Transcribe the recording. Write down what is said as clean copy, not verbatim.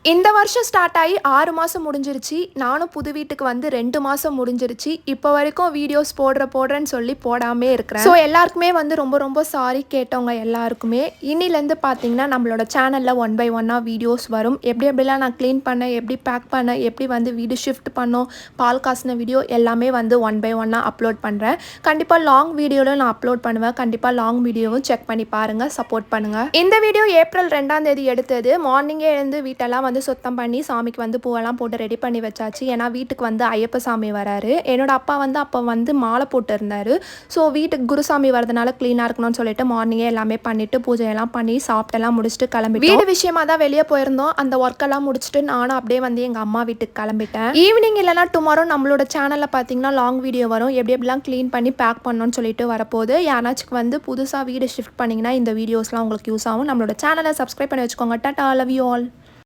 இந்த வருஷம் ஸ்டார்ட் ஆகி 6 மாதம் முடிஞ்சிருச்சு. நானும் புது வீட்டுக்கு வந்து 2 மாதம் முடிஞ்சிருச்சு. இப்போ வரைக்கும் வீடியோஸ் போடுறேன்னு சொல்லி போடாமே இருக்கிறேன். ஸோ எல்லாருக்குமே வந்து ரொம்ப சாரி கேட்டவங்க எல்லாருக்குமே. இன்னிலேருந்து பார்த்தீங்கன்னா நம்மளோட சேனலில் 1 by 1 வீடியோஸ் வரும். எப்படிலாம் நான் க்ளீன் பண்ணேன், எப்படி பேக் பண்ணேன், எப்படி வந்து வீடு ஷிஃப்ட் பண்ணோம், பால் காசின வீடியோ எல்லாமே வந்து 1 by 1 அப்லோட் பண்ணுறேன். கண்டிப்பாக லாங் வீடியோவில் நான் அப்லோட் பண்ணுவேன். கண்டிப்பாக லாங் வீடியோவும் செக் பண்ணி பாருங்கள், சப்போர்ட் பண்ணுங்கள். இந்த வீடியோ ஏப்ரல் 2ஆம் தேதி எடுத்தது. மார்னிங்கே எழுந்து வீட்டெல்லாம் வந்து சுத்தம் பண்ணி சாமிக்கு வந்து பூவெல்லாம் போட்டு ரெடி பண்ணி வச்சாச்சு. ஏன்னா வீட்டுக்கு வந்து ஐயப்ப சாமி வராரு. என்னோட அப்பா வந்து அப்போ வந்து மாலை போட்டு இருந்தார். ஸோ வீட்டுக்கு குருசாமி வரதுனால க்ளீனாக இருக்கணும்னு சொல்லிட்டு மார்னிங்கே எல்லாமே பண்ணிவிட்டு பூஜையெல்லாம் பண்ணி சாப்பிட்டெல்லாம் முடிச்சுட்டு கிளம்பி வீடு விஷயமா தான் வெளியே போயிருந்தோம். அந்த ஒர்க்கெல்லாம் முடிச்சுட்டு நானும் அப்படியே வந்து எங்கள் அம்மா வீட்டுக்கு கிளம்பிட்டேன். ஈவினிங் இல்லைனா டுமாரோ நம்மளோட சேனலில் பார்த்தீங்கன்னா லாங் வீடியோ வரும். எப்படிலாம் க்ளீன் பண்ணி பேக் பண்ணணும்னு சொல்லிட்டு வரப்போது. யாராச்சும் வந்து புதுசாக வீடு ஷிஃப்ட் பண்ணிங்கன்னா இந்த வீடியோஸ்லாம் உங்களுக்கு யூஸ் ஆகும். நம்மளோட சேனலை சப்ஸ்கிரைப் பண்ணி வச்சுக்கோங்க. Tata, love you all.